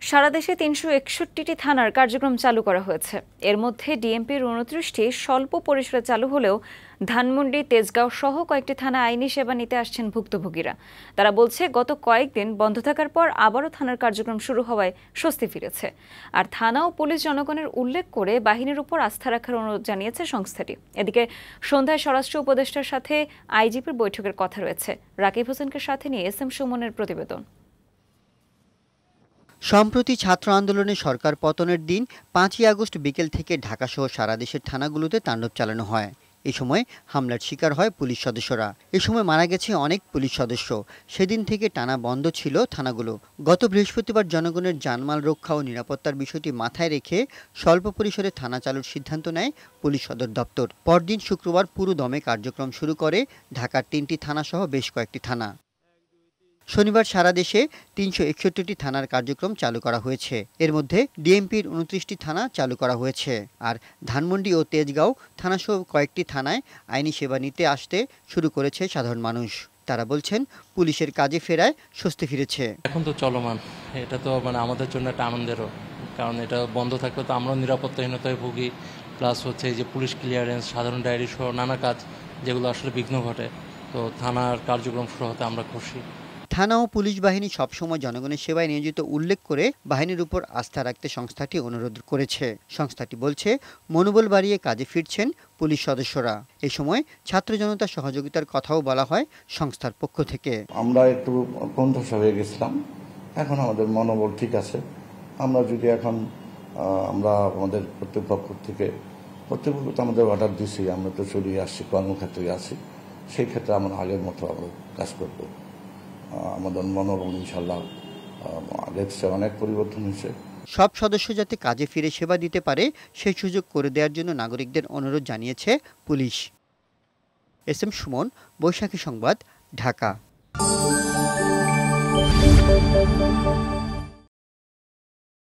সারা দেশে ৩৬১টি থানার কার্যক্রম চালু করা হয়েছে। এর মধ্যে ডিএমপির ২৯টি স্বল্প পরিসরে চালু হলেও ধানমন্ডি, তেজগাঁও সহ কয়েকটি থানা আইনি সেবা নিতে আসছেন ভুক্তভোগীরা। তারা বলছে, গত কয়েকদিন বন্ধ থাকার পর আবারও থানার কার্যক্রম শুরু হওয়ায় স্বস্তি ফিরেছে। আর থানা ও পুলিশ জনগণের উল্লেখ করে বাহিনীর উপর আস্থা রাখার অনুরোধ জানিয়েছে সংস্থাটি। এদিকে সন্ধ্যায় স্বরাষ্ট্র উপদেষ্টার সাথে আইজিপির বৈঠকের কথা রয়েছে। রাকিব হোসেনকে সাথে নিয়ে এসএম সুমনের প্রতিবেদন। সম্প্রতি ছাত্র আন্দোলনে সরকার পতনের দিন ৫ই আগস্ট বিকেল থেকে ঢাকাসহ সারা দেশের থানাগুলোতে তাণ্ডব চালানো হয়। এ সময় হামলার শিকার হয় পুলিশ সদস্যরা। এ সময় মারা গেছে অনেক পুলিশ সদস্য। সেদিন থেকে টানা বন্ধ ছিল থানাগুলো। গত বৃহস্পতিবার জনগণের জানমাল রক্ষা ও নিরাপত্তার বিষয়টি মাথায় রেখে স্বল্প পরিসরে থানা চালুর সিদ্ধান্ত নেয় পুলিশ সদর দপ্তর। পরদিন শুক্রবার পুরো দমে কার্যক্রম শুরু করে ঢাকার ৩টি থানাসহ বেশ কয়েকটি থানা। শনিবার সারা দেশে ৩৬১টি থানার কার্যক্রম চালু করা হয়েছে। এর মধ্যে ডিএমপির ২৯টি থানা চালু করা হয়েছে। আর ধানমন্ডি ও তেজগাঁও থানাসহ কয়েকটি থানায় আইনি সেবা নিতে আসতে শুরু করেছে সাধারণ মানুষ। তারা বলছেন, পুলিশের কাজে ফেরায় স্বস্তি ফিরেছে। এখন তো চলমান, এটা তো আমাদের জন্য একটা আনন্দেরও, কারণ এটা বন্ধ থাকলে তো আমরাও নিরাপত্তাহীনতায় ভুগি। প্লাস হচ্ছে এই যে পুলিশ ক্লিয়ারেন্স, সাধারণ ডায়েরি সহ নানা কাজ যেগুলো আসলে বিঘ্ন ঘটে, তো থানার কার্যক্রম শুরু হতে আমরা খুশি। থানা ও পুলিশ বাহিনী সবসময় জনগণের সেবায় নিয়োজিত উল্লেখ করে বাহিনীর উপর আস্থা রাখতে সংস্থাটি অনুরোধ করেছে। সংস্থাটি বলছে, মনোবল বাড়িয়ে কাজে ফিরছেন পুলিশ সদস্যরা। এই সময় ছাত্র জনতার সহযোগিতার কথাও বলা হয় সংস্থার পক্ষ থেকে। আমরা একটু কণ্ঠস্বর হয়ে গেছিলাম, এখন আমাদের মনোবল ঠিক আছে। আমরা যদি এখন আমরা আমাদের কর্তৃপক্ষ থেকে তো আমাদের অর্ডার দিছি, আমরা তো চলে আসছি, কর্মক্ষেত্রে আছি, সেই ক্ষেত্রে আমরা আগের মতো আমরা কাজ করবো। আমাদের মনোবল ইনশাল্লাহ আগের চেয়ে অনেক পরিবর্তন হয়েছে। সব সদস্য যাতে কাজে ফিরে সেবা দিতে পারে সেই সুযোগ করে দেওয়ার জন্য নাগরিকদের অনুরোধ জানিয়েছে পুলিশ। এসএম সুমন, বৈশাখী সংবাদ, ঢাকা।